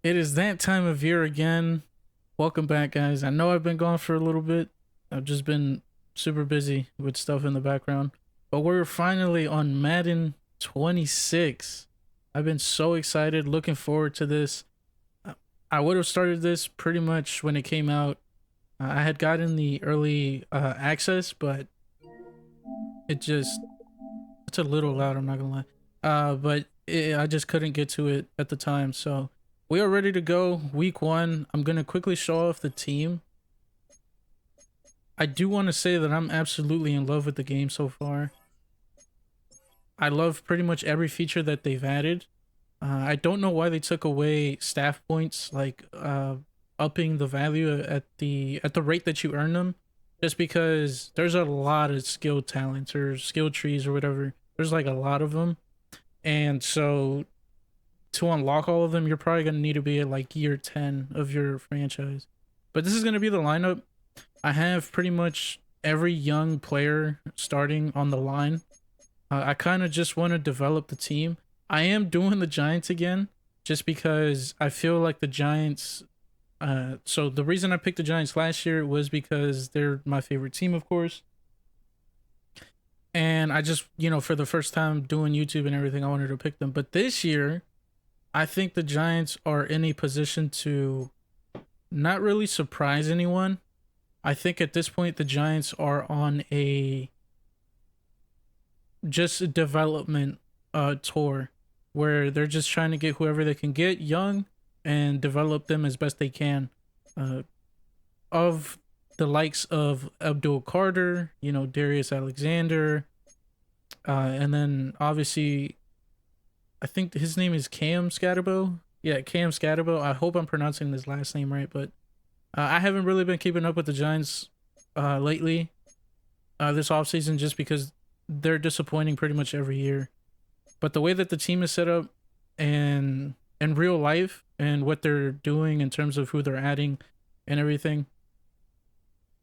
It is that time of year again. Welcome back, guys. I know I've been gone for a little bit. I've just been super busy with stuff in the background. But we're finally on Madden 26. I've been so excited, looking forward to this. I would have started this pretty much when it came out. I had gotten the early access, but it just, it's a little loud, I'm not gonna lie. I just couldn't get to it at the time. So we are ready to go. Week one. I'm gonna quickly show off the team. I do want to say that I'm absolutely in love with the game so far. I love pretty much every feature that they've added. I don't know why they took away staff points, like upping the value at the rate that you earn them. Just because there's a lot of skill talents or skill trees or whatever. There's like a lot of them, and so to unlock all of them, you're probably gonna need to be at like year 10 of your franchise. But this is gonna be the lineup. I have pretty much every young player starting on the line. I kind of just want to develop the team. I am doing the Giants again, just because I feel like the Giants. So the reason I picked the Giants last year was because they're my favorite team, of course. And I just, for the first time doing YouTube and everything, I wanted to pick them. But this year, I think the Giants are in a position to not really surprise anyone. I think at this point the Giants are on a just a development tour where they're just trying to get whoever they can get young and develop them as best they can. Uh, of the likes of Abdul Carter, Darius Alexander, and then obviously I think his name is Cam Scatterbo. Yeah, Cam Scatterbo. I hope I'm pronouncing his last name right, but I haven't really been keeping up with the Giants lately, this offseason, just because they're disappointing pretty much every year. But the way that the team is set up and in real life and what they're doing in terms of who they're adding and everything,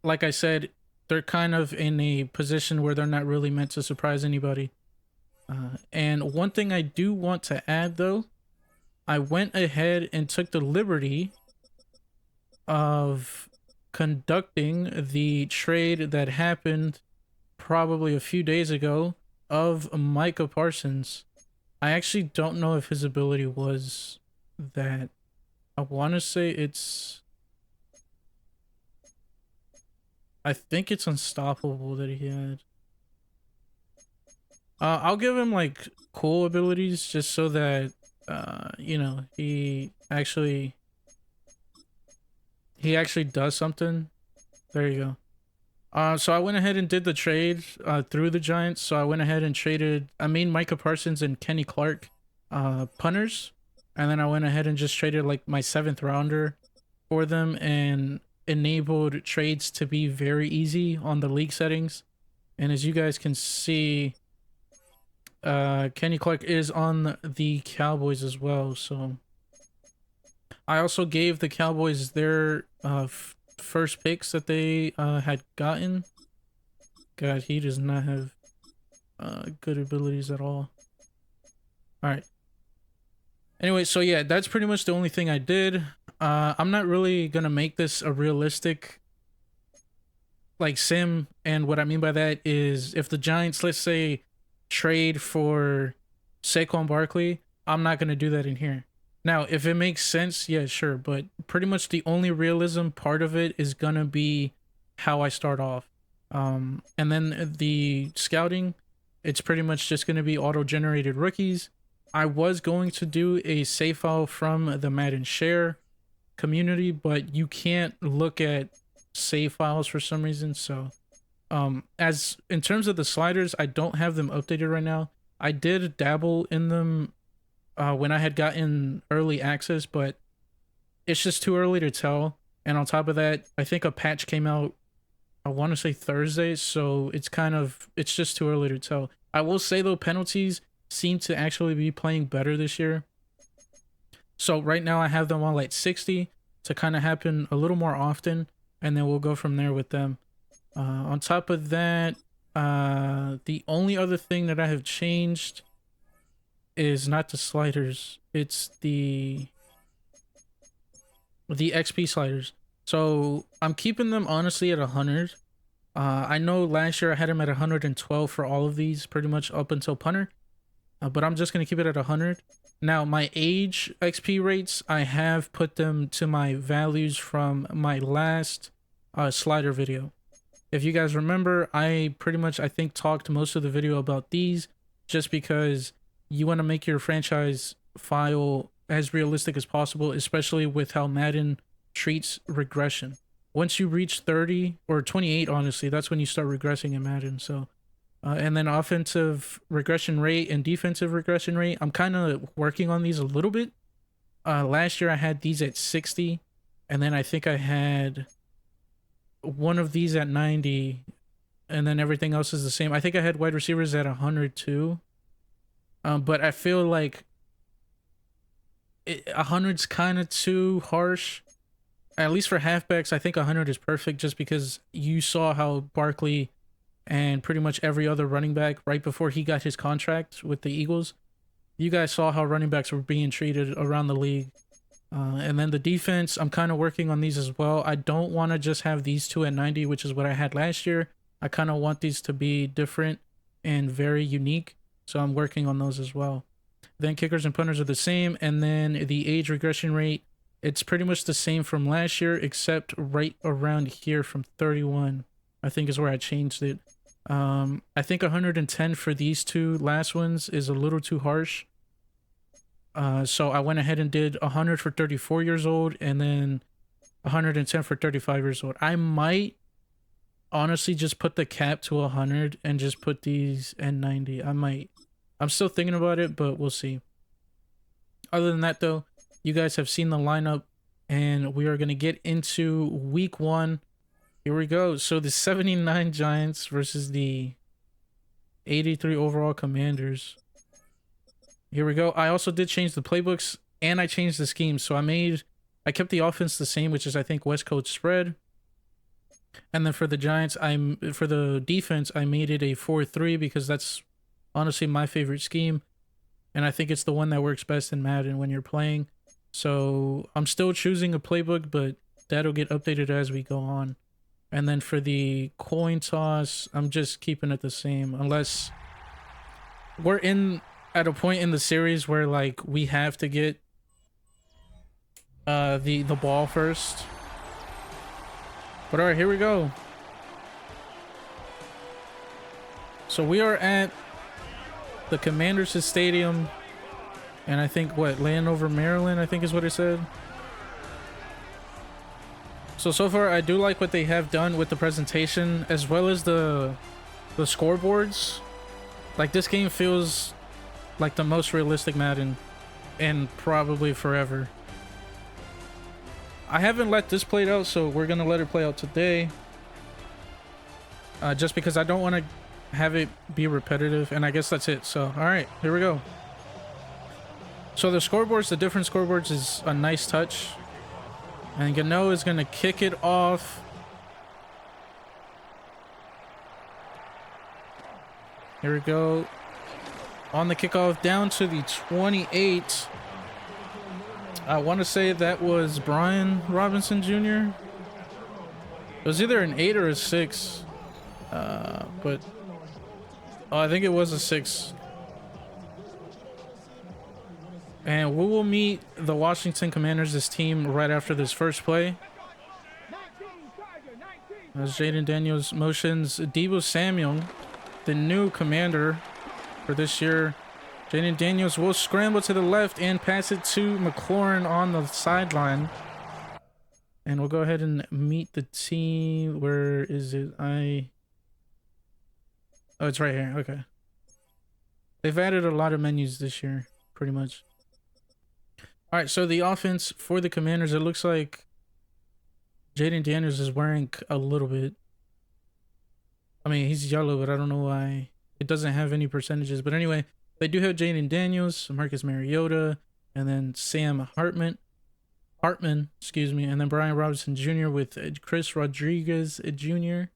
like I said, they're kind of in a position where they're not really meant to surprise anybody. And one thing I do want to add though, I went ahead and took the liberty of conducting the trade that happened probably a few days ago of Micah Parsons. I actually don't know if his ability was that. I want to say I think it's unstoppable that he had. I'll give him like cool abilities just so that he actually does something. There you go. So I went ahead and did the trade through the Giants. So I went ahead and traded. I mean, Micah Parsons and Kenny Clark, punters, and then I went ahead and just traded like my seventh rounder for them and enabled trades to be very easy on the league settings. And as you guys can see, Kenny Clark is on the Cowboys as well. So I also gave the Cowboys their first picks that they had gotten. God, he does not have good abilities at all. All right. Anyway, so yeah, that's pretty much the only thing I did. I'm not really gonna make this a realistic like sim, and what I mean by that is if the Giants, let's say, trade for Saquon Barkley, I'm not gonna do that in here. Now, if it makes sense, yeah, sure, but pretty much the only realism part of it is gonna be how I start off. And then the scouting, it's pretty much just gonna be auto-generated rookies. I was going to do a save file from the Madden Share community, but you can't look at save files for some reason. So, as in terms of the sliders, I don't have them updated right now. I did dabble in them when I had gotten early access, but it's just too early to tell. And on top of that, I think a patch came out, I want to say Thursday, so it's just too early to tell. I will say though, penalties seem to actually be playing better this year. So right now I have them on like 60 to kind of happen a little more often, and then we'll go from there with them. On top of that, the only other thing that I have changed is not the sliders. It's the the XP sliders. So I'm keeping them honestly at 100. I know last year I had them at 112 for all of these, pretty much up until punter. But I'm just gonna keep it at 100. Now my age XP rates, I have put them to my values from my last slider video. If you guys remember, I pretty much I think talked most of the video about these, just because you want to make your franchise file as realistic as possible, especially with how Madden treats regression. Once you reach 30 or 28, honestly, that's when you start regressing in Madden. So, and then offensive regression rate and defensive regression rate, I'm kind of working on these a little bit. Last year I had these at 60, and then I think I had one of these at 90, and then everything else is the same. I think I had wide receivers at 100 too. But I feel like 100's kind of too harsh. At least for halfbacks, I think 100 is perfect, just because you saw how Barkley and pretty much every other running back right before he got his contract with the Eagles, you guys saw how running backs were being treated around the league. And then the defense, I'm kind of working on these as well. I don't want to just have these two at 90, which is what I had last year. I kind of want these to be different and very unique. So I'm working on those as well. Then kickers and punters are the same. And then the age regression rate, it's pretty much the same from last year, except right around here from 31, I think is where I changed it. I think 110 for these two last ones is a little too harsh. So I went ahead and did 100 for 34 years old, and then 110 for 35 years old. I might honestly just put the cap to 100 and just put these at 90. I might. I'm still thinking about it, but we'll see. Other than that, though, you guys have seen the lineup, and we are going to get into week 1. Here we go. So the 79 Giants versus the 83 overall Commanders. Here we go. I also did change the playbooks, and I changed the schemes. So I kept the offense the same, which is I think West Coast spread. And then for the Giants, for the defense, I made it a 4-3 because that's honestly my favorite scheme, and I think it's the one that works best in Madden when you're playing. So I'm still choosing a playbook, but that'll get updated as we go on. And then for the coin toss, I'm just keeping it the same, unless we're at a point in the series where like we have to get the ball first. But all right, here we go. So we are at the Commanders' stadium, and I think Landover, Maryland, I think is what it said. So far I do like what they have done with the presentation, as well as the scoreboards. Like, this game feels like the most realistic Madden in probably forever. I haven't let this play out, so we're gonna let it play out today. Just because I don't want to have it be repetitive, and I guess that's it. So, alright, here we go. So the scoreboards, the different scoreboards is a nice touch. And Gano is gonna kick it off. Here we go. On the kickoff, down to the 28. I want to say that was Brian Robinson Jr. It was either an 8 or a 6. But I think it was a 6. And we will meet the Washington Commanders, this team, right after this first play. As Jaden Daniels motions Deebo Samuel, the new commander for this year. Jaden Daniels will scramble to the left and pass it to McLaurin on the sideline. And we'll go ahead and meet the team. Where is it? Oh, it's right here. Okay. They've added a lot of menus this year, pretty much. All right, so the offense for the Commanders, it looks like Jaden Daniels is wearing a little bit. I mean, he's yellow, but I don't know why. It doesn't have any percentages. But anyway, they do have Jaden Daniels, Marcus Mariota, and then Sam Hartman, excuse me, and then Brian Robinson Jr. with Chris Rodriguez Jr.,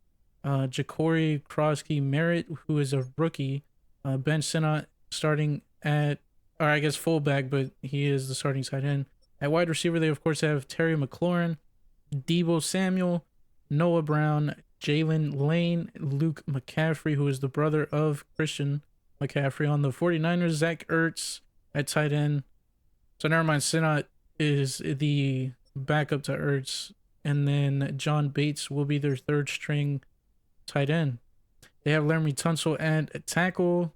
Ja'Cory Krosky Merritt, who is a rookie, Ben Sinnott starting at, or I guess fullback, but he is the starting tight end. At wide receiver, they of course have Terry McLaurin, Debo Samuel, Noah Brown, Jalen Lane, Luke McCaffrey, who is the brother of Christian McCaffrey. On the 49ers, Zach Ertz at tight end. So never mind, Sinat is the backup to Ertz. And then John Bates will be their third string tight end. They have Laramie Tunsil at tackle,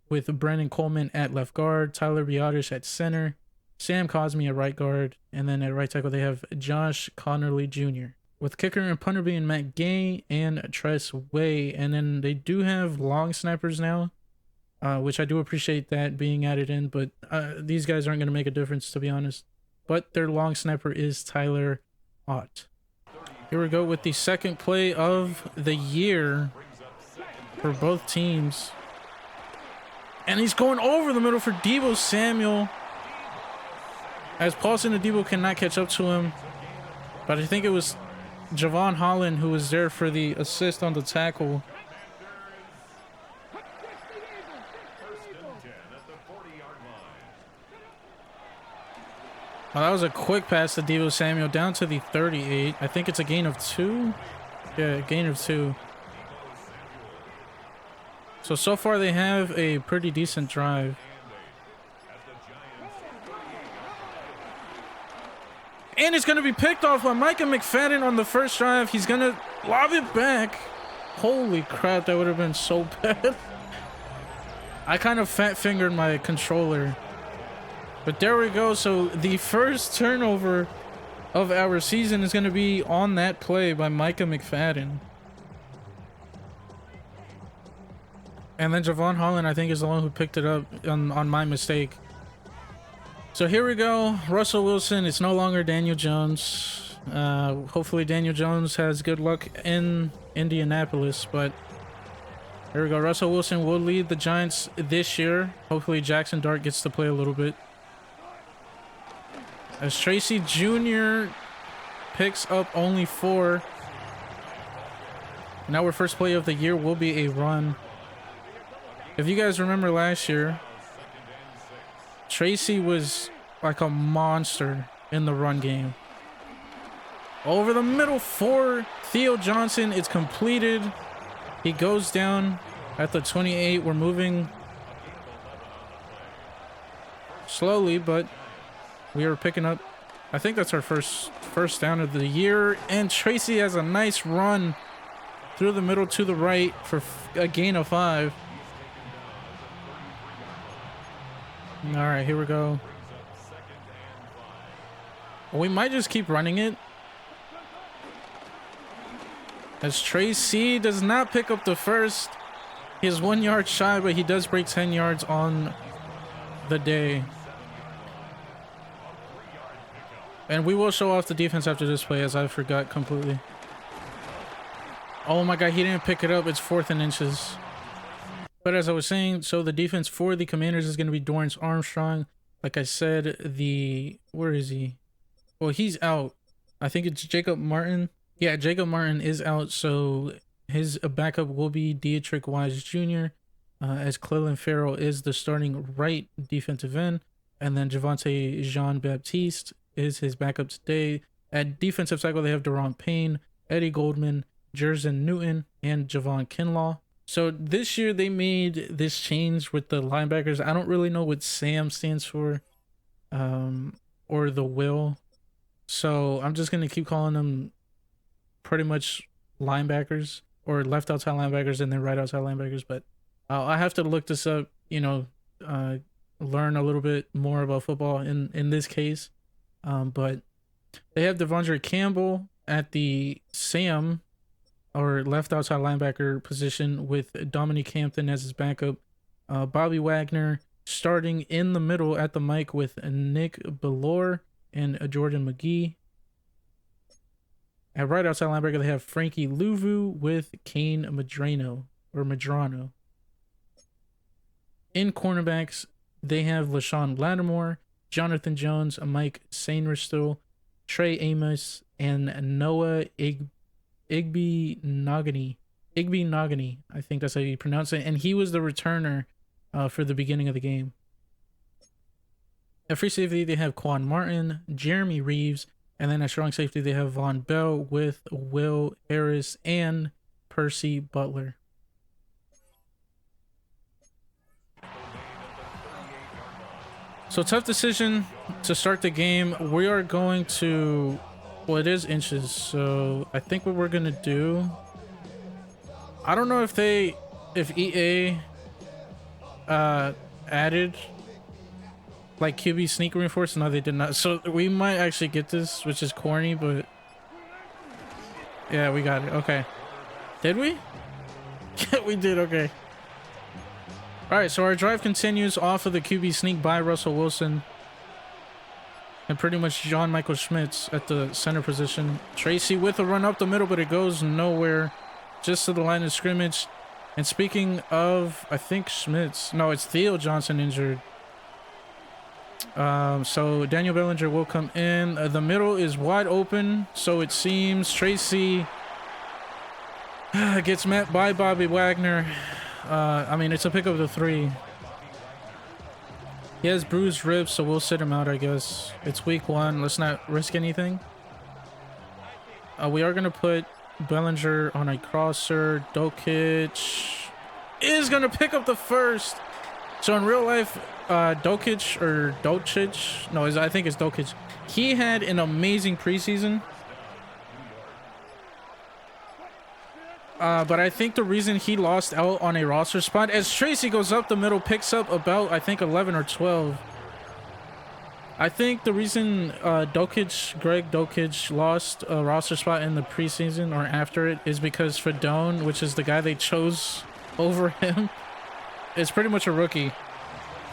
with Brandon Coleman at left guard, Tyler Biotish at center, Sam Cosmi at right guard, and then at right tackle they have Josh Connerly Jr. With kicker and punter being Matt Gay and Tress Way. And then they do have long snappers now, which I do appreciate that being added in, but these guys aren't going to make a difference, to be honest. But their long snapper is Tyler Ott. Here we go with the second play of the year for both teams. And he's going over the middle for Debo Samuel, as Paulson and Debo cannot catch up to him. But I think it was Javon Holland who was there for the assist on the tackle. Well, that was a quick pass to Debo Samuel down to the 38. I think it's a gain of 2. Yeah, gain of 2. So far they have a pretty decent drive. And it's going to be picked off by Micah McFadden on the first drive. He's going to lob it back. Holy crap, that would have been so bad. I kind of fat-fingered my controller. But there we go. So the first turnover of our season is going to be on that play by Micah McFadden. And then Javon Holland, I think, is the one who picked it up on my mistake. So here we go. Russell Wilson. It's no longer Daniel Jones. Hopefully Daniel Jones has good luck in Indianapolis. But here we go. Russell Wilson will lead the Giants this year. Hopefully Jackson Dart gets to play a little bit. As Tracy Jr. picks up only 4. Now our first play of the year will be a run. If you guys remember last year, Tracy was like a monster in the run game. Over the middle for Theo Johnson. It's completed. He goes down at the 28. We're moving slowly, but we are picking up. I think that's our first down of the year. And Tracy has a nice run through the middle to the right for a gain of 5. All right, here we go. We might just keep running it, as Tracy does not pick up the first. He is 1 yard shy, but he does break 10 yards on the day. And we will show off the defense after this play, as I forgot completely. Oh my god, he didn't pick it up. It's 4th and inches. But as I was saying, so the defense for the Commanders is going to be Dorrance Armstrong. Like I said, where is he? Well, he's out. I think it's Jacob Martin. Yeah, Jacob Martin is out. So his backup will be Dietrich Wise Jr. As Cleveland Farrell is the starting right defensive end. And then Javonte Jean-Baptiste is his backup today. At defensive tackle, they have Daron Payne, Eddie Goldman, Jerzen Newton, and Javon Kinlaw. So this year they made this change with the linebackers. I don't really know what Sam stands for, or the Will. So I'm just going to keep calling them pretty much linebackers, or left outside linebackers and then right outside linebackers. But I have to look this up, learn a little bit more about football in this case. But they have Devondre Campbell at the Sam, or left outside linebacker position, with Dominique Hampton as his backup. Bobby Wagner starting in the middle at the mic with Nick Bellore and Jordan McGee. At right outside linebacker, they have Frankie Louvu with Kane Madrano. In cornerbacks, they have LaShawn Lattimore, Jonathan Jones, Mike Sainristil, Trey Amos, and Noah Igby Nogany, I think that's how you pronounce it. And he was the returner for the beginning of the game. At free safety, they have Quan Martin, Jeremy Reeves, and then at strong safety, they have Von Bell with Will Harris and Percy Butler. So tough decision to start the game. We are going to, well, it is inches. So I think what we're going to do, I don't know if EA added like QB sneak reinforce. No, they did not. So we might actually get this, which is corny, but yeah, we got it. Okay. Did we? We did. Okay. All right, so our drive continues off of the QB sneak by Russell Wilson. And pretty much John Michael Schmitz at the center position. Tracy with a run up the middle, but it goes nowhere. Just to the line of scrimmage. And speaking of, I think Schmitz. No, it's Theo Johnson injured. So Daniel Bellinger will come in. The middle is wide open, so it seems. Tracy gets met by Bobby Wagner. I mean, it's a pick of the 3. He has bruised ribs, so we'll sit him out, I guess. It's week 1. Let's not risk anything. We are going to put Bellinger on a crosser. Dokic is going to pick up the first. So in real life, Dokic or Docic, no, I think it's Dokic. He had an amazing preseason. But I think the reason he lost out on a roster spot, as Tracy goes up the middle, picks up about, I think, 11 or 12. I think the reason Greg Dokic lost a roster spot in the preseason or after it is because Fedone, which is the guy they chose over him, is pretty much a rookie.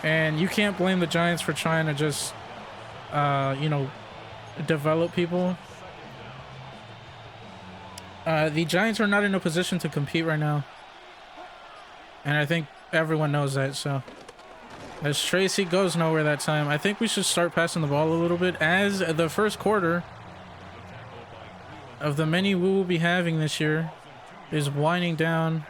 And you can't blame the Giants for trying to just, you know, develop people. The Giants are not in a position to compete right now. And I think everyone knows that, so. As Tracy goes nowhere that time, I think we should start passing the ball a little bit as the first quarter of the many we will be having this year is winding down.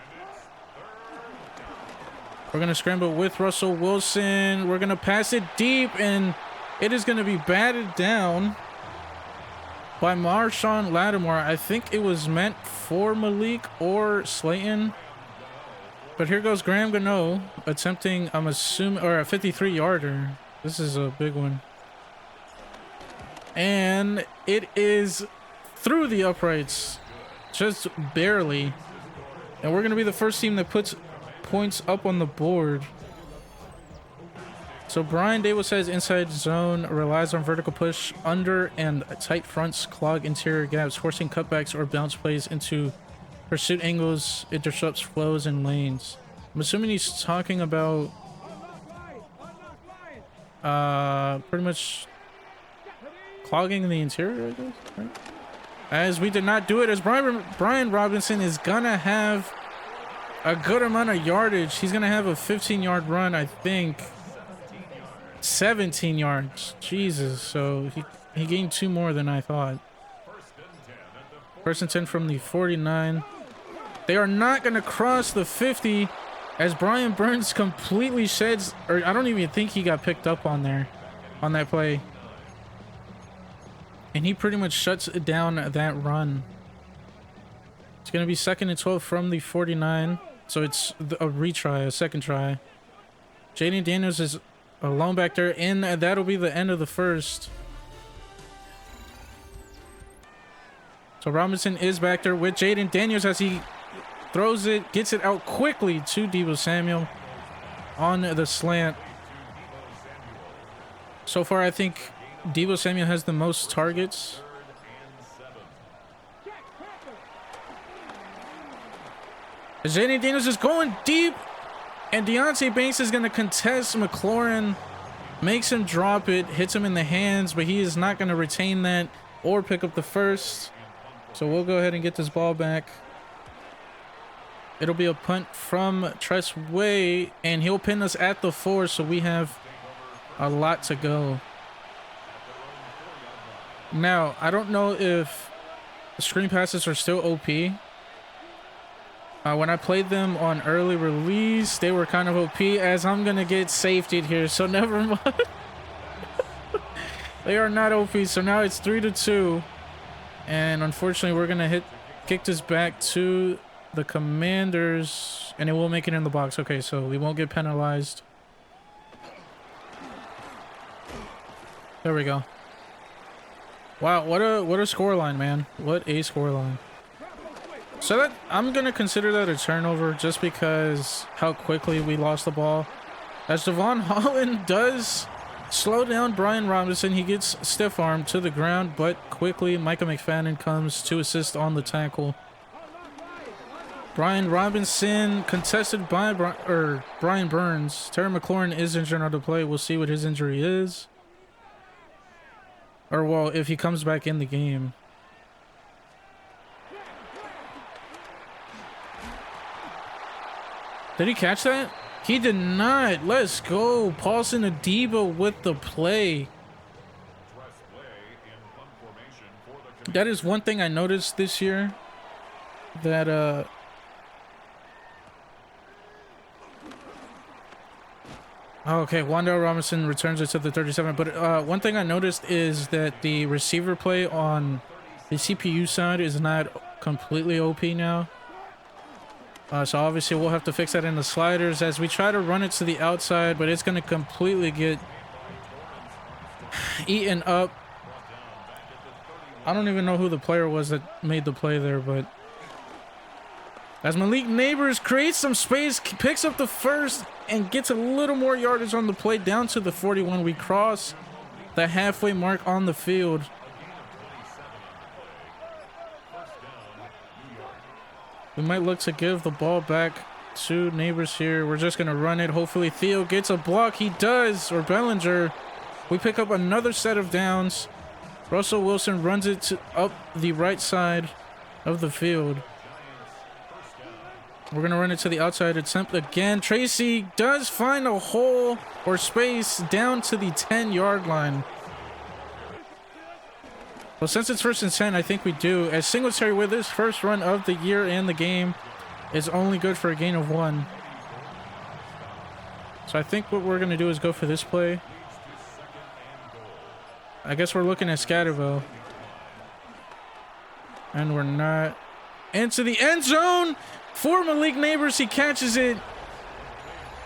We're going to scramble with Russell Wilson. We're going to pass it deep, and it is going to be batted down by Marshawn Lattimore. I think it was meant for Malik or Slayton. But here goes Graham Gano attempting, I'm assuming, or a 53-yarder. This is a big one. And it is through the uprights. Just barely. And we're going to be the first team that puts points up on the board. So Brian Davis has inside zone, relies on vertical push, under and tight fronts clog interior gaps, forcing cutbacks or bounce plays into pursuit angles. It disrupts flows and lanes. I'm assuming he's talking about pretty much clogging the interior, I guess, right? As we did not do it, as Brian Robinson is gonna have a good amount of yardage. He's gonna have a 15-yard run, I think. 17 yards. Jesus. So he gained 2 more than I thought. First and 10 from the 49. They are not going to cross the 50 as Brian Burns completely sheds, or I don't even think he got picked up on there, on that play. And he pretty much shuts down that run. It's going to be 2nd and 12 from the 49. So it's a retry, a second try. Jaden Daniels is alone back there, and that'll be the end of the first. So Robinson is back there with Jaden Daniels as he throws it, gets it out quickly to Deebo Samuel on the slant. So far, I think Deebo Samuel has the most targets. Jaden Daniels is going deep, and Deontay Banks is going to contest McLaurin, makes him drop it, hits him in the hands, but he is not going to retain that or pick up the first. So we'll go ahead and get this ball back. It'll be a punt from Tress Way, and he'll pin us at the 4, so we have a lot to go. Now, I don't know if the screen passes are still OP. When I played them on early release, they were kind of OP, as I'm going to get safetied here, so never mind. They are not OP, so now it's 3-2. And unfortunately, we're going to kick this back to the Commanders, and it will make it in the box. Okay, so we won't get penalized. There we go. Wow, what a score line, man. What a score line. So that I'm going to consider that a turnover just because how quickly we lost the ball. As Devon Holland does slow down Brian Robinson, he gets stiff-armed to the ground, but quickly Micah McFadden comes to assist on the tackle. Brian Robinson contested by Brian Burns. Terry McLaurin is injured on the play. We'll see what his injury is. Or, well, if he comes back in the game. Did he catch that? He did not. Let's go. Paulson Adebo with the play. That is one thing I noticed this year. That, okay, Wandale Robinson returns it to the 37. But one thing I noticed is that the receiver play on the CPU side is not completely OP now. So obviously we'll have to fix that in the sliders as we try to run it to the outside, but it's going to completely get eaten up. I don't even know who the player was that made the play there, but as Malik Neighbors creates some space, picks up the first, and gets a little more yardage on the play down to the 41. We cross the halfway mark on the field. We might look to give the ball back to Neighbors here. We're just going to run it. Hopefully Theo gets a block. He does, or Bellinger. We pick up another set of downs. Russell Wilson runs it up the right side of the field. We're going to run it to the outside attempt again. Tracy does find a hole or space down to the 10-yard line. Well, since it's 1st and 10, I think we do. As Singletary with his first run of the year and the game is only good for a gain of 1. So I think what we're going to do is go for this play. I guess we're looking at Scatterville. And we're not. Into the end zone for Malik Neighbors. He catches it.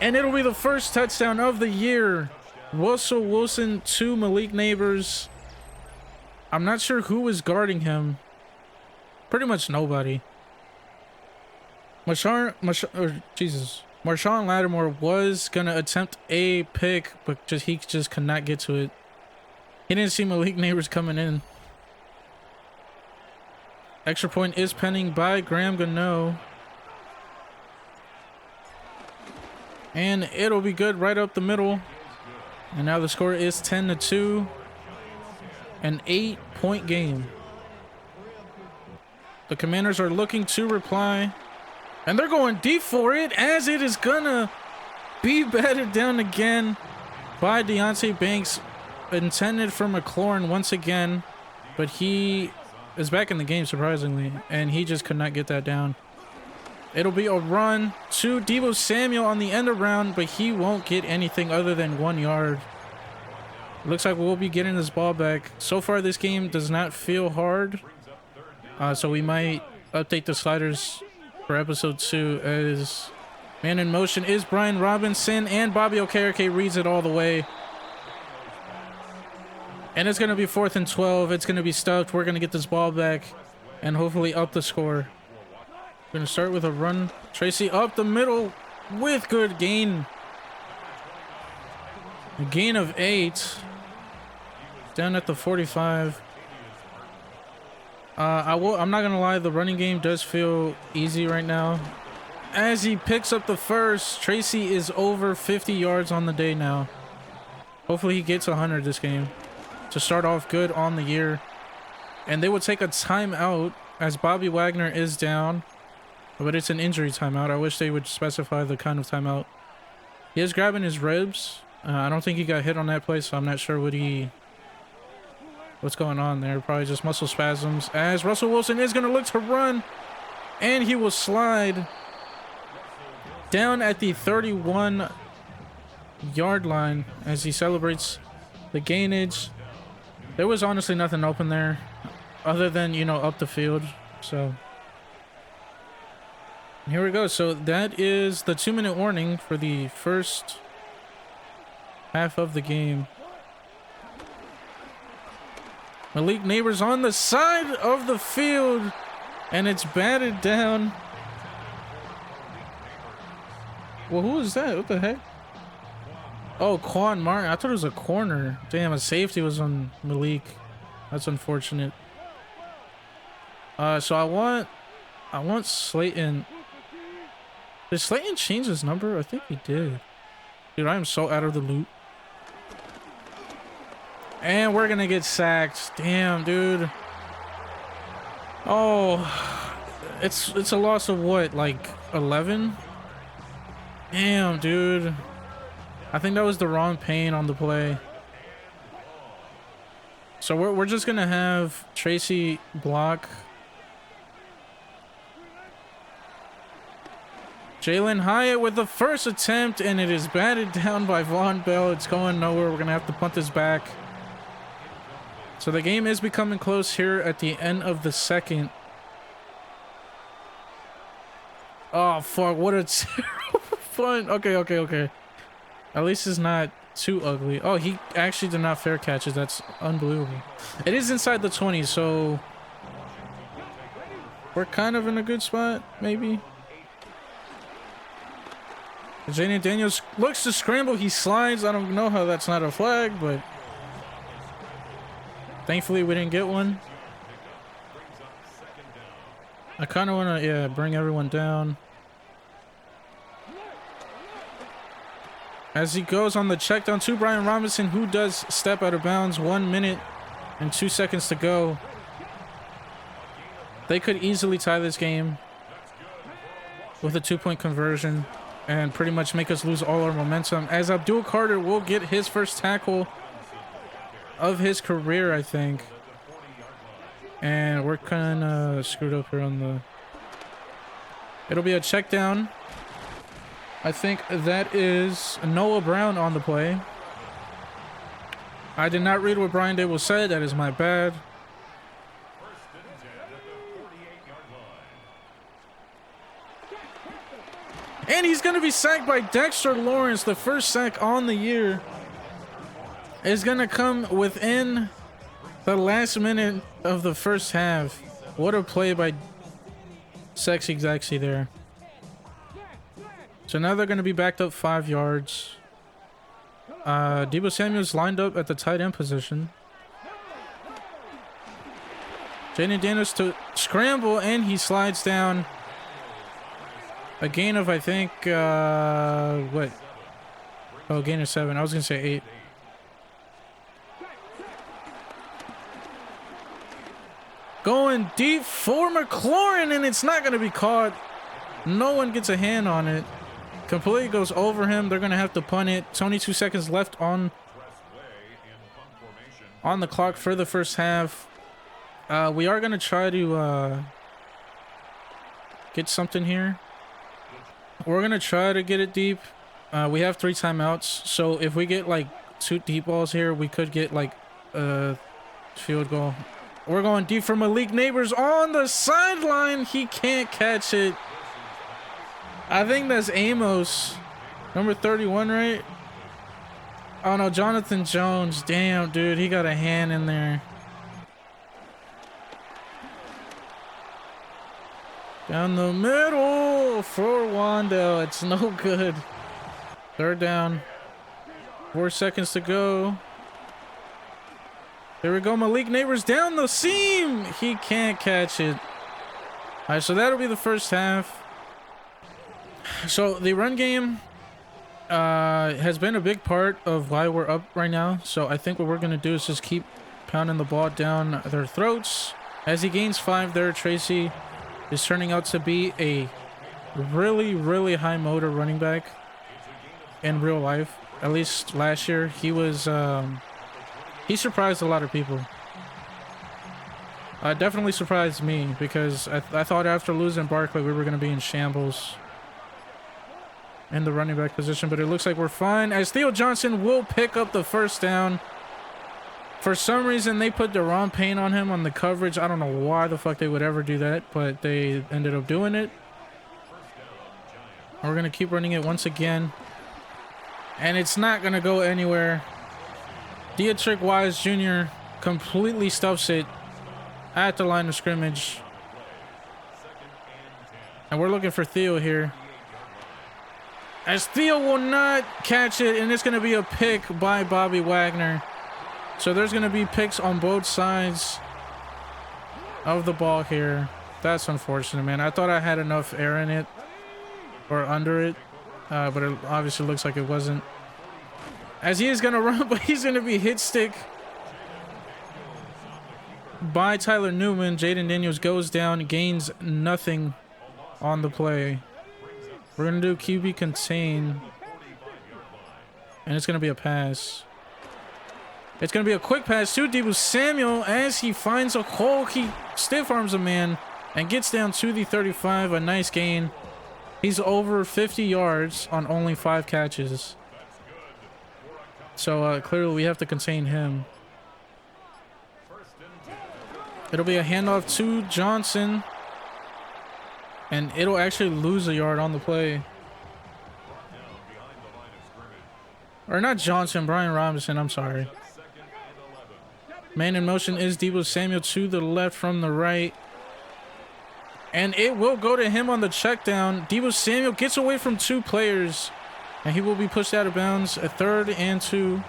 And it'll be the first touchdown of the year. Russell Wilson to Malik Neighbors. I'm not sure who was guarding him. Pretty much nobody. Marshawn Lattimore was going to attempt a pick, but he just could not get to it. He didn't see Malik Neighbors coming in. Extra point is pending by Graham Gano. And it'll be good right up the middle. And now the score is 10-2. An 8-point game. The Commanders are looking to reply. And they're going deep for it, as it is gonna be batted down again by Deontay Banks. Intended for McLaurin once again. But he is back in the game, surprisingly. And he just could not get that down. It'll be a run to Deebo Samuel on the end around, but he won't get anything other than 1 yard. Looks like we'll be getting this ball back. So far, this game does not feel hard. So we might update the sliders for episode 2 as man in motion is Brian Robinson, and Bobby Okereke reads it all the way. And it's going to be 4th and 12. It's going to be stuffed. We're going to get this ball back and hopefully up the score. We're going to start with a run. Tracy up the middle with good gain. A gain of 8. Down at the 45. I'm not going to lie. The running game does feel easy right now. As he picks up the first, Tracy is over 50 yards on the day now. Hopefully he gets 100 this game to start off good on the year. And they will take a timeout as Bobby Wagner is down. But it's an injury timeout. I wish they would specify the kind of timeout. He is grabbing his ribs. I don't think he got hit on that play, so I'm not sure what's going on there. Probably just muscle spasms. As Russell Wilson is going to look to run. And he will slide down at the 31-yard line as he celebrates the gainage. There was honestly nothing open there other than, you know, up the field. So here we go. So that is the 2-minute warning for the first half of the game. Malik Neighbors on the side of the field, and it's batted down. Well, who is that? What the heck? Oh, Quan Martin. I thought it was a corner. Damn, a safety was on Malik. That's unfortunate. So I want Slayton. Did Slayton change his number? I think he did. Dude, I am so out of the loop. And we're gonna get sacked. Damn, dude. Oh, it's a loss of what, like 11? Damn, dude. I think that was the wrong pain on the play. So we're just gonna have Tracy block. Jalen Hyatt with the first attempt, and it is batted down by Von Bell. It's going nowhere. We're gonna have to punt this back. So the game is becoming close here at the end of the second. Oh, fuck. What a terrible punt. Okay. At least it's not too ugly. Oh, he actually did not fair catch it. That's unbelievable. It is inside the 20, so we're kind of in a good spot, maybe. Janian Daniels looks to scramble. He slides. I don't know how that's not a flag, but thankfully we didn't get one. I kind of want to, yeah, bring everyone down. As he goes on the check down to Brian Robinson, who does step out of bounds. 1 minute and 2 seconds to go. They could easily tie this game with a 2-point conversion and pretty much make us lose all our momentum, as Abdul Carter will get his first tackle of his career, I think. And we're kind of screwed up here on the... It'll be a check down. I think that is Noah Brown on the play. I did not read what Brian Dable said. That is my bad. And he's going to be sacked by Dexter Lawrence. The first sack on the year is going to come within the last minute of the first half. What a play by Sexy Zaxy there. So now they're going to be backed up 5 yards. Debo Samuel's lined up at the tight end position. Jaden Daniels to scramble, and he slides down. A gain of, I think, what? Oh, gain of 7. I was going to say 8. Going deep for McLaurin, and it's not going to be caught. No one gets a hand on it. Completely goes over him. They're going to have to punt it. 22 seconds left on the clock for the first half. We are going to try to get something here. We're going to try to get it deep. We have 3 timeouts. So if we get like 2 deep balls here, we could get like a field goal. We're going deep for Malik Neighbors on the sideline. He can't catch it. I think that's Amos, number 31, right? Oh no, Jonathan Jones. Damn, dude, he got a hand in there. Down the middle for Wandell. It's no good. 3rd down. 4 seconds to go. There we go. Malik Neighbors down the seam. He can't catch it. All right, so that'll be the first half. So the run game has been a big part of why we're up right now. So I think what we're going to do is just keep pounding the ball down their throats. As he gains 5 there, Tracy is turning out to be a really, really high motor running back in real life. At least last year, he was... he surprised a lot of people. Definitely surprised me, because I thought after losing Barkley, we were going to be in shambles in the running back position, but it looks like we're fine, as Theo Johnson will pick up the first down For some reason, they put the wrong paint on him on the coverage. I don't know why the fuck they would ever do that, but they ended up doing it. We're going to keep running it once again. And it's not going to go anywhere. Dietrich Wise Jr. completely stuffs it at the line of scrimmage. And we're looking for Theo here. As Theo will not catch it, and it's going to be a pick by Bobby Wagner. So there's going to be picks on both sides of the ball here. That's unfortunate, man. I thought I had enough air in it or under it, but it obviously looks like it wasn't. As he is going to run, but he's going to be hit stick by Tyler Newman. Jaden Daniels goes down, gains nothing on the play. We're going to do QB contain, and it's going to be a pass. It's going to be a quick pass to Deebo Samuel. As he finds a hole, he stiff arms a man and gets down to the 35. A nice gain. He's over 50 yards on only 5 catches. So clearly we have to contain him. It'll be a handoff to Johnson. And it'll actually lose a yard on the play. Or not Johnson, Brian Robinson, I'm sorry. Man in motion is Deebo Samuel to the left from the right. And it will go to him on the check down. Deebo Samuel gets away from 2 players. And he will be pushed out of bounds. A 3rd and 2.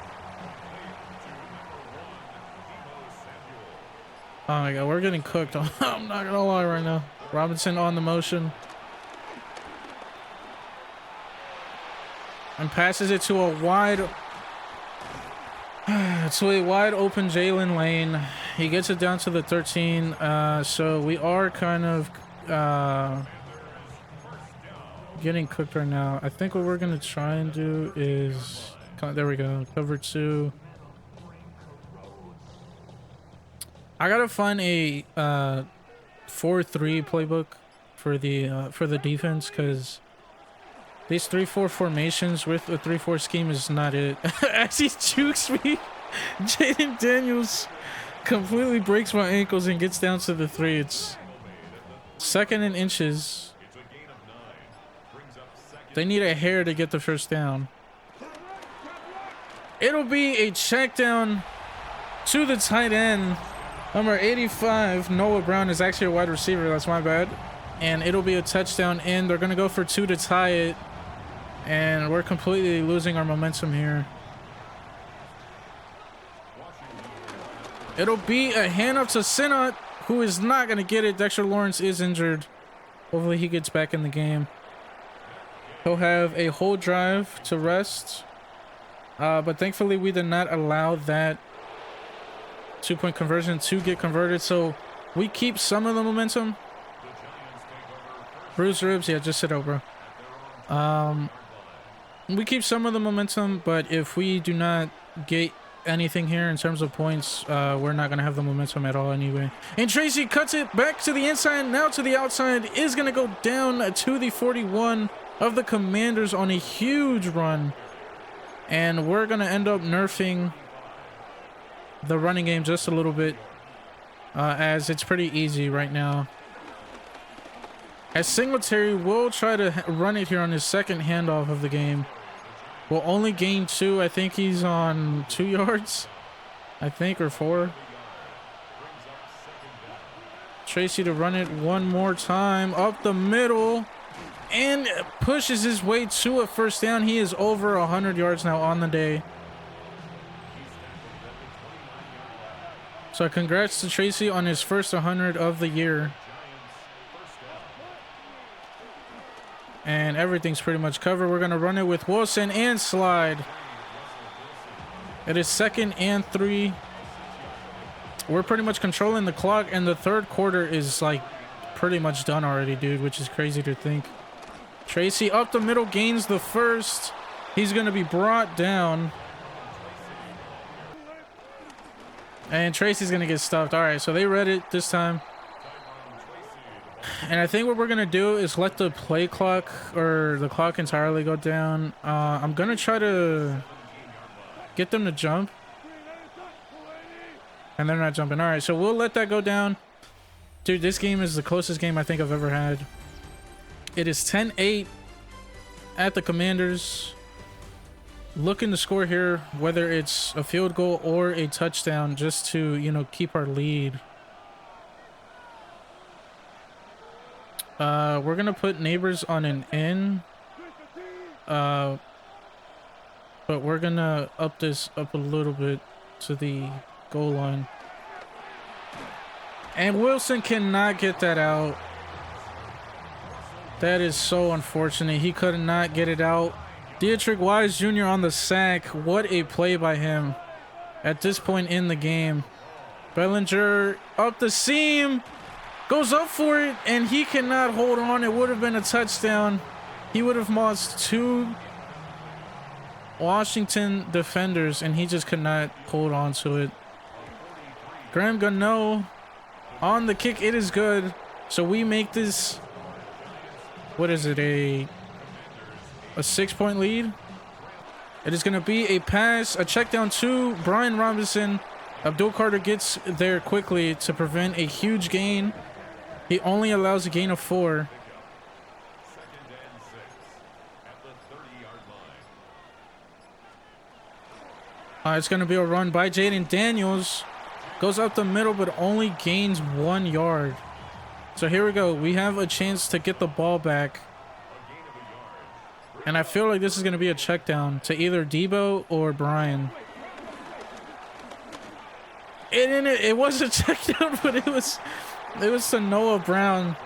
Oh my god, we're getting cooked. I'm not gonna lie right now. Robinson on the motion. And passes it to a wide open Jalen Lane. He gets it down to the 13. So we are kind of getting cooked right now. I think what we're gonna try and do is, there we go, cover 2. I gotta find a 4-3 playbook for the defense, because these 3-4 formations with a 3-4 scheme is not it. As he jukes me, Jaden Daniels completely breaks my ankles and gets down to the 3. It's 2nd and inches. They need a hair to get the first down. It'll be a check down to the tight end. Number 85, Noah Brown, is actually a wide receiver. That's my bad. And it'll be a touchdown in. They're going to go for 2 to tie it. And we're completely losing our momentum here. It'll be a handoff to Sinnott, who is not going to get it. Dexter Lawrence is injured. Hopefully he gets back in the game. He'll have a whole drive to rest. But thankfully we did not allow that 2-point conversion to get converted, so we keep some of the momentum. Bruised ribs, yeah, just sit over. We keep some of the momentum, but if we do not get anything here in terms of points, we're not gonna have the momentum at all anyway. And Tracy cuts it back to the inside, now to the outside, is gonna go down to the 41 of the Commanders on a huge run, and we're gonna end up nerfing the running game just a little bit, as it's pretty easy right now. As Singletary will try to run it here on his 2nd handoff of the game. Will only gain 2. I think he's on 2 yards, I think, or 4. Tracy to run it one more time up the middle and pushes his way to a first down. He is over 100 yards now on the day. So congrats to Tracy on his first 100 of the year. And everything's pretty much covered. We're going to run it with Wilson and slide. It is 2nd and 3. We're pretty much controlling the clock, and the 3rd quarter is like pretty much done already, dude, which is crazy to think. Tracy up the middle, gains the 1st. He's going to be brought down. And Tracy's going to get stuffed. All right, so they read it this time. And I think what we're going to do is let the play clock, or the clock entirely, go down. I'm going to try to get them to jump. And they're not jumping. All right, so we'll let that go down. Dude, this game is the closest game I think I've ever had. It is 10-8 at the Commanders. Looking to score here, whether it's a field goal or a touchdown, just to, you know, keep our lead. We're gonna put Neighbors on an in. But we're gonna up this up a little bit to the goal line. And Wilson cannot get that out. That is so unfortunate. He could not get it out. Dietrich Wise Jr. on the sack. What a play by him at this point in the game. Bellinger up the seam. Goes up for it, and he cannot hold on. It would have been a touchdown. He would have lost 2 Washington defenders, and he just could not hold on to it. Graham Gano on the kick. It is good. So we make this, what is it, a 6-point lead? It is going to be a pass, a check down to Brian Robinson. Abdul Carter gets there quickly to prevent a huge gain. He only allows a gain of 4. It's going to be a run by Jaden Daniels. Goes up the middle, but only gains 1 yard. So here we go. We have a chance to get the ball back. And I feel like this is going to be a check down to either Debo or Brian. It was a check down, but it was to Noah Brown,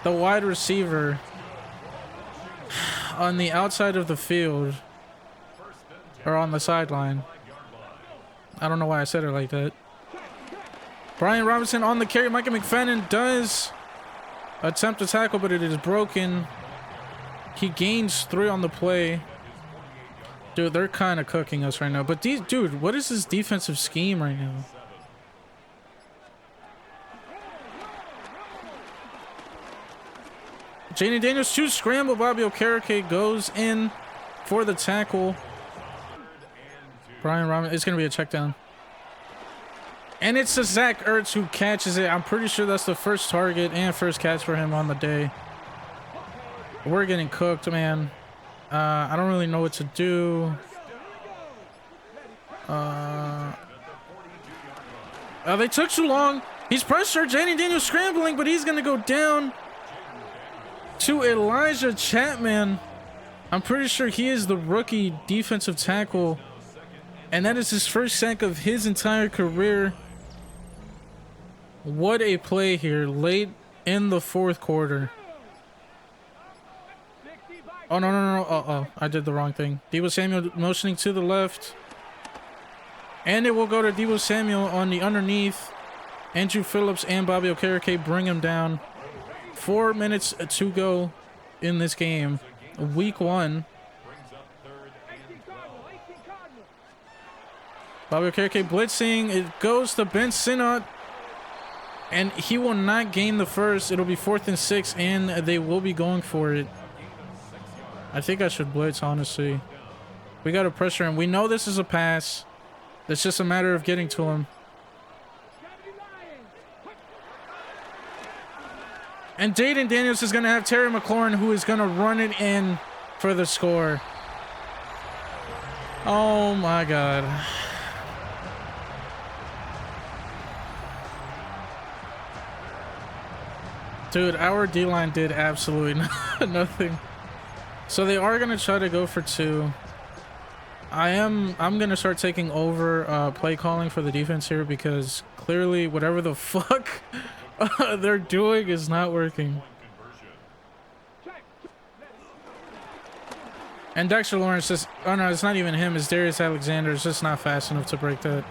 the wide receiver, on the outside of the field, or on the sideline. I don't know why I said it like that. Brian Robinson on the carry. Micah McFadden does attempt to tackle, but it is broken. He gains 3 on the play. Dude, they're kind of cooking us right now. But dude, what is this defensive scheme right now? Jaden Daniels to scramble. Bobby Okereke goes in for the tackle. Brian Robinson, it's going to be a check down. And it's Zach Ertz who catches it. I'm pretty sure that's the first target and first catch for him on the day. We're getting cooked, man. I don't really know what to do. They took too long. He's pressured. Jaden Daniels scrambling, but he's going to go down to Elijah Chapman. I'm pretty sure he is the rookie defensive tackle, and that is his first sack of his entire career. What a play here late in the 4th quarter. Oh, no. I did the wrong thing. Deebo Samuel motioning to the left. And it will go to Deebo Samuel on the underneath. Andrew Phillips and Bobby Okereke bring him down. 4 minutes to go in this game. Week 1. Bobby Okereke blitzing. It goes to Ben Sinnott. And he will not gain the first. It'll be 4th and 6, and they will be going for it. I think I should blitz, honestly. We got to pressure him. We know this is a pass. It's just a matter of getting to him. And Jaden Daniels is going to have Terry McLaurin, who is going to run it in for the score. Oh, my God. Dude, our D-line did absolutely nothing. So they are going to try to go for 2. I'm going to start taking over play calling for the defense here, because clearly whatever the fuck they're doing is not working. And Dexter Lawrence just, oh no, it's not even him, it's Darius Alexander. It's just not fast enough to break that.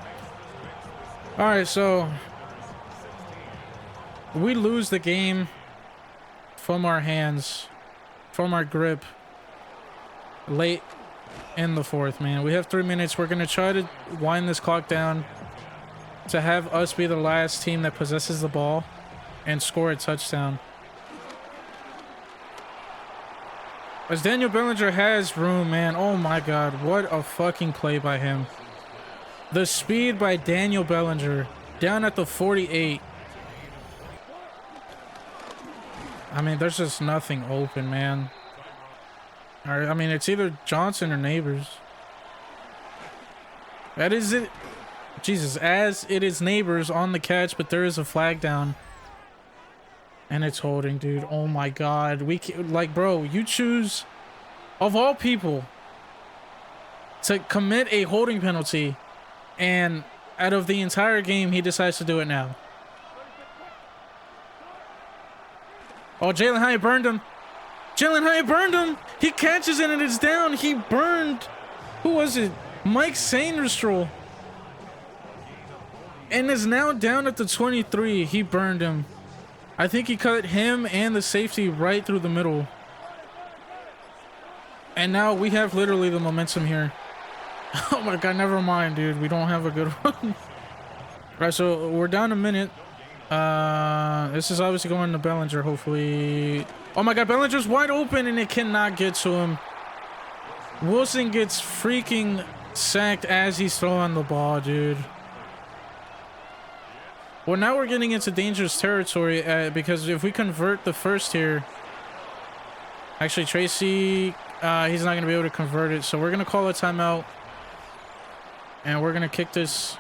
All right, so we lose the game from our hands, from our grip, late in the 4th, man. We have 3 minutes. We're going to try to wind this clock down to have us be the last team that possesses the ball and score a touchdown. As Daniel Bellinger has room, man. Oh my God, what a fucking play by him. The speed by Daniel Bellinger Down at the 48. I mean, there's just nothing open, man. All right, I mean, it's either Johnson or Neighbors. That is it. Jesus, as it is Neighbors on the catch, but there is a flag down. And it's holding, dude. Oh my God. Like, bro, you choose, of all people, to commit a holding penalty, and out of the entire game, he decides to do it now. Oh, Jalen Hyatt burned him. Jalen Hyatt burned him. He catches it and it's down. He burned. Who was it? Mike Sainristroll. And is now down at the 23. He burned him. I think he cut him and the safety right through the middle. And now we have literally the momentum here. Oh my God, never mind, dude. We don't have a good one. Right, so we're down a minute. This is obviously going to Bellinger, hopefully. Oh my God, Bellinger's wide open and it cannot get to him. Wilson gets freaking sacked as he's throwing the ball, dude. Well, now we're getting into dangerous territory because if we convert the first here, actually Tracy, he's not going to be able to convert it. So we're going to call a timeout and we're going to kick this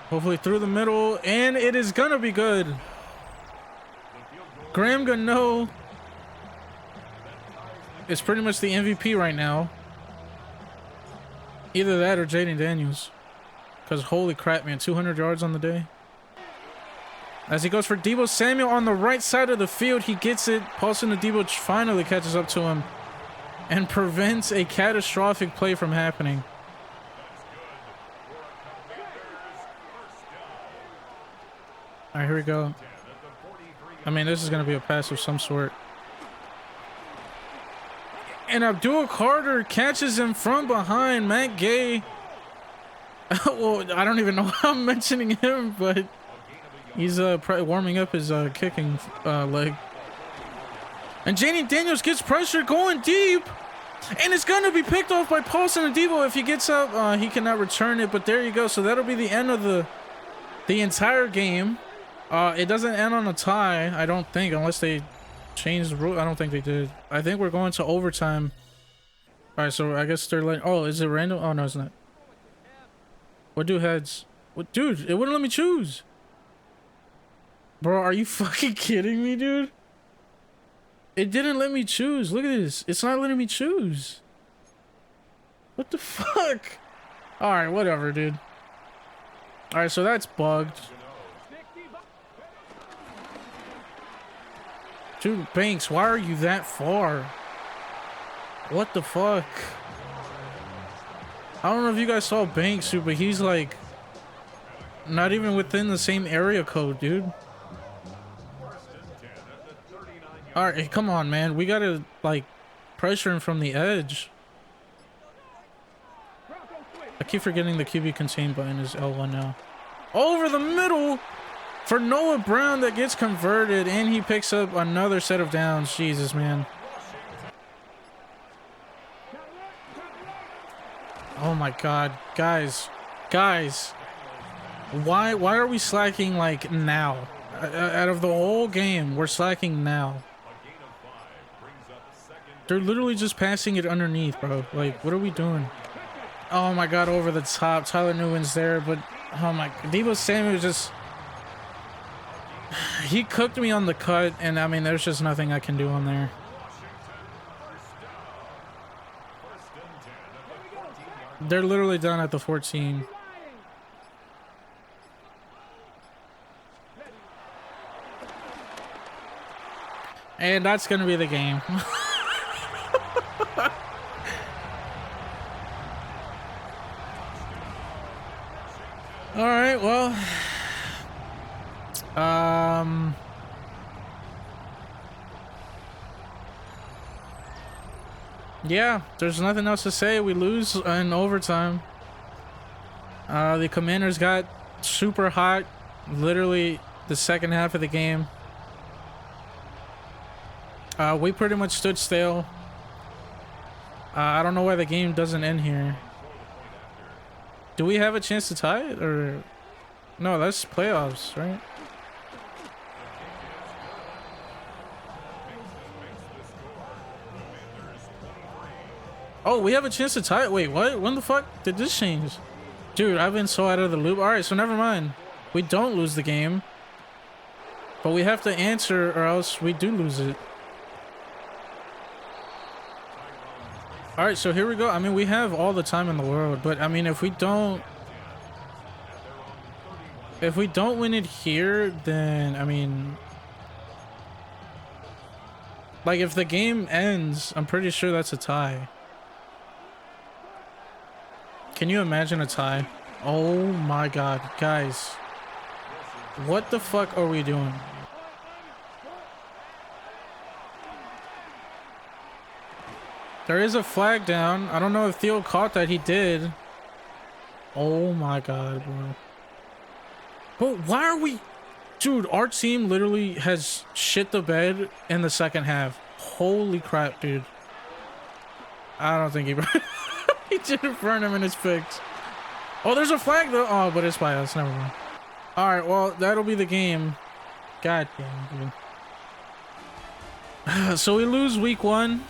hopefully through the middle, and it is going to be good. Graham Gano is pretty much the MVP right now. Either that or Jaden Daniels. Because holy crap, man, 200 yards on the day. As he goes for Deebo Samuel on the right side of the field, he gets it. Paulson Adebo finally catches up to him and prevents a catastrophic play from happening. All right, here we go. I mean, this is going to be a pass of some sort. And Abdul Carter catches him from behind. Matt Gay. Well, I don't even know how I'm mentioning him, but he's warming up his kicking leg. And Jaden Daniels gets pressure going deep. And it's going to be picked off by Paulson Adebo. If he gets up, he cannot return it. But there you go. So that'll be the end of the entire game. It doesn't end on a tie, I don't think, unless they changed the rule. I don't think they did. I think we're going to overtime. All right, so I guess they're like, oh, is it random? Oh, no, it's not. What do heads? What, dude, it wouldn't let me choose. Bro, are you fucking kidding me, dude? It didn't let me choose. Look at this. It's not letting me choose. What the fuck? All right, whatever, dude. All right, so that's bugged. Dude, Banks, why are you that far? What the fuck? I don't know if you guys saw Banks, dude, but he's like not even within the same area code, dude. All right, come on, man. We gotta like pressure him from the edge. I keep forgetting the QB contain button is L1 now. Over the middle for Noah Brown that gets converted, and he picks up another set of downs. Jesus, man. Oh my God, guys, why are we slacking like now? Out of the whole game, we're slacking now. They're literally just passing it underneath, bro. Like, what are we doing? Oh my God, over the top. Tyler Newman's there, but oh my, Deebo Samuel just, he cooked me on the cut, and I mean, there's just nothing I can do on there. They're literally done at the 14. And that's going to be the game. All right, well, yeah, there's nothing else to say. We lose in overtime. The Commanders got super hot, literally the second half of the game. We pretty much stood still. I don't know why the game doesn't end here. Do we have a chance to tie it, or no? That's playoffs, right? Oh, we have a chance to tie it. Wait, what? When the fuck did this change? Dude, I've been so out of the loop. All right, so never mind. We don't lose the game, but we have to answer or else we do lose it. All right, so here we go. I mean, we have all the time in the world, but I mean, if we don't win it here, then I mean, like if the game ends, I'm pretty sure that's a tie. Can you imagine a tie? Oh my god, guys. What the fuck are we doing? There is a flag down. I don't know if Theo caught that. He did. Oh my god, bro. But why are we... Dude, our team literally has shit the bed in the second half. Holy crap, dude. I don't think he... he didn't burn him in his picks. Oh, there's a flag though. Oh, but it's by us. Never mind. All right, well, that'll be the game. God damn, dude. So we lose week 1.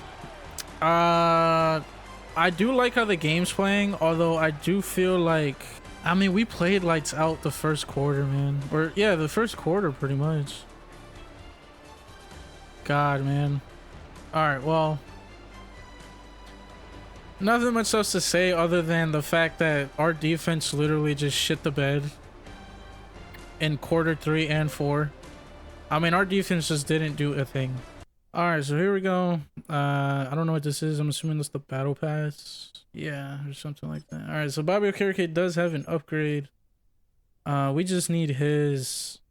I do like how the game's playing, although I do feel like, I mean, we played lights out the first quarter, man. Or yeah, the first quarter pretty much. God, man. All right, well, nothing much else to say other than the fact that our defense literally just shit the bed in quarter 3 and 4. I mean, our defense just didn't do a thing. All right, so here we go. I don't know what this is. I'm assuming that's the battle pass. Yeah, or something like that. All right, so Bobby Okereke does have an upgrade. We just need his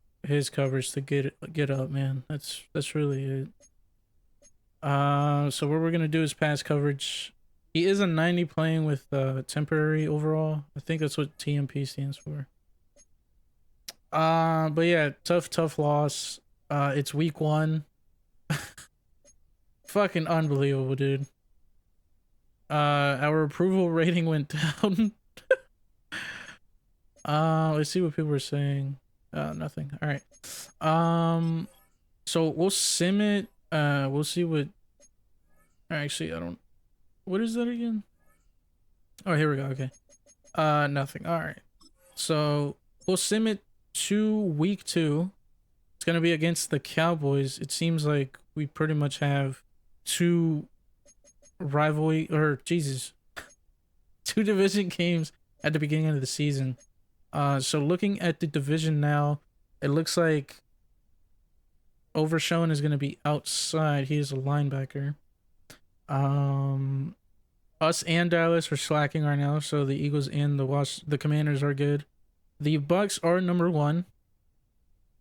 coverage to get up, man. That's really it. So what we're gonna do is pass coverage. He is a 90 playing with temporary overall. I think that's what TMP stands for. But yeah, tough loss. It's week 1. Fucking unbelievable, dude. Our approval rating went down. Let's see what people are saying. Nothing. All right. So we'll sim it. We'll see what. Actually, I don't. What is that again? Oh, here we go. Okay. Nothing. All right. So we'll sim it to week 2. It's gonna be against the Cowboys. It seems like we pretty much have 2 rivalry, or Jesus, 2 division games at the beginning of the season. So looking at the division now, it looks like Overshown is going to be outside. He is a linebacker. Us and Dallas are slacking right now, so the Eagles and the Commanders are good. The Bucks are number 1,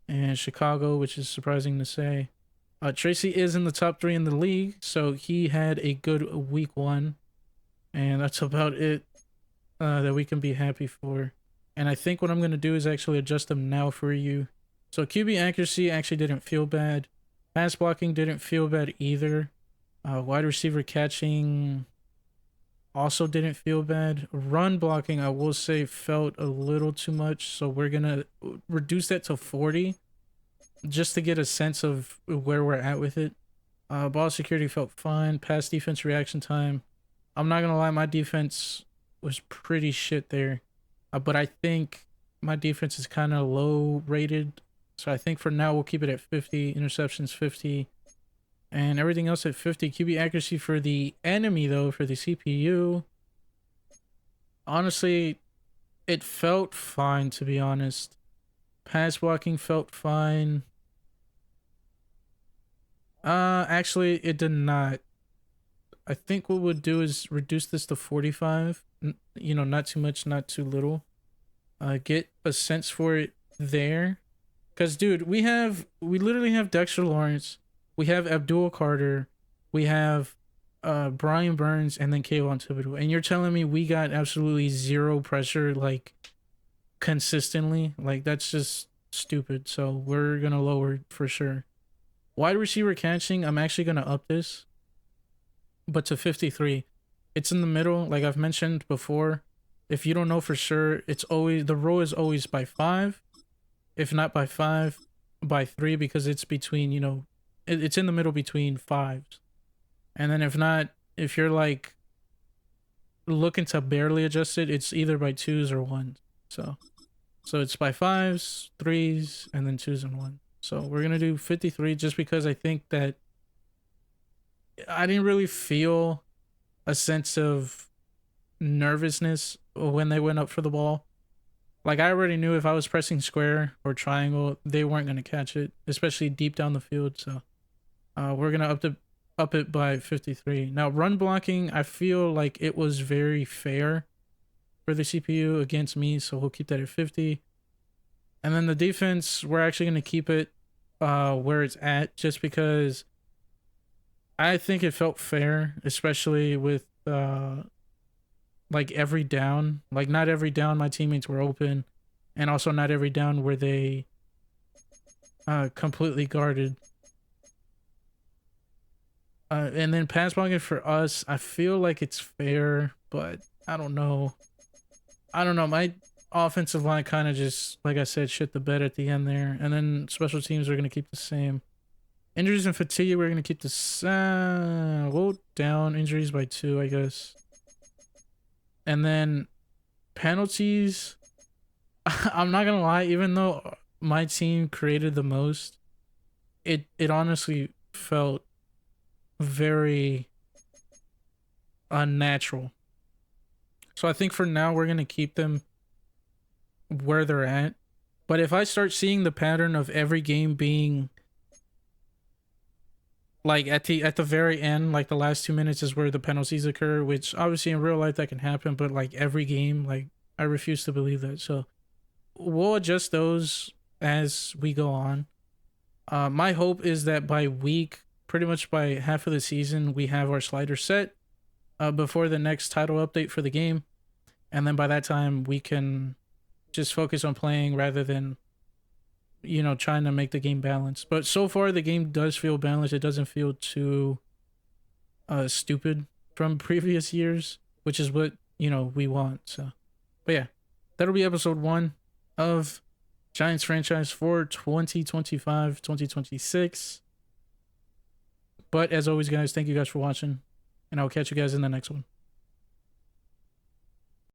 and Chicago, which is surprising to say. Tracy is in the top 3 in the league, so he had a good week 1, and that's about it that we can be happy for. And I think what I'm going to do is actually adjust them now for you. So QB accuracy actually didn't feel bad. Pass blocking didn't feel bad either. Wide receiver catching also didn't feel bad. Run blocking, I will say, felt a little too much, so we're going to reduce that to 40. Just to get a sense of where we're at with it. Ball security felt fine. Pass defense reaction time. I'm not gonna lie, my defense was pretty shit there. But I think my defense is kind of low rated. So I think for now we'll keep it at 50. Interceptions 50. And everything else at 50. QB accuracy for the enemy though, for the CPU. Honestly, it felt fine, to be honest. Pass blocking felt fine. Actually, it did not. I think what we'll do is reduce this to 45. You know, not too much, not too little. Get a sense for it there. Because, dude, we literally have Dexter Lawrence. We have Abdul Carter. We have Brian Burns and then Kayvon Thibodeau. And you're telling me we got absolutely zero pressure, like, consistently? Like, that's just stupid. So we're going to lower for sure. Wide receiver catching, I'm actually going to up this, but to 53. It's in the middle, like I've mentioned before. If you don't know for sure, it's always the row is always by 5. If not by 5, by 3, because it's between, it's in the middle between fives. And then if not, if you're like looking to barely adjust it, it's either by 2s or 1s. So it's by 5s, 3s, and then 2s and 1s. So we're gonna do 53 just because I think that I didn't really feel a sense of nervousness when they went up for the ball. Like, I already knew if I was pressing square or triangle, they weren't gonna catch it, especially deep down the field. So we're gonna up it by 53. Now, run blocking, I feel like it was very fair for the CPU against me, so we'll keep that at 50. And then the defense, we're actually gonna keep it where it's at, just because I think it felt fair, especially with like every down. Like, not every down my teammates were open, and also not every down were they completely guarded. And then pass blocking for us, I feel like it's fair, but I don't know. My offensive line kind of just, like I said, shit the bed at the end there. And then special teams are going to keep the same. Injuries and fatigue, we're going to keep the same. We'll down injuries by 2, I guess. And then penalties, I'm not going to lie, even though my team created the most, it honestly felt very unnatural. So I think for now we're going to keep them where they're at. But if I start seeing the pattern of every game being like at the very end, like the last 2 minutes is where the penalties occur, which obviously in real life that can happen, but like every game, like, I refuse to believe that. So we'll adjust those as we go on. My hope is that by week, pretty much by half of the season, we have our slider set before the next title update for the game. And then by that time, we can just focus on playing rather than, trying to make the game balanced. But so far, the game does feel balanced. It doesn't feel too stupid from previous years, which is what, we want. So, but yeah, that'll be episode 1 of Giants franchise for 2025-2026. But as always, guys, thank you guys for watching, and I'll catch you guys in the next one.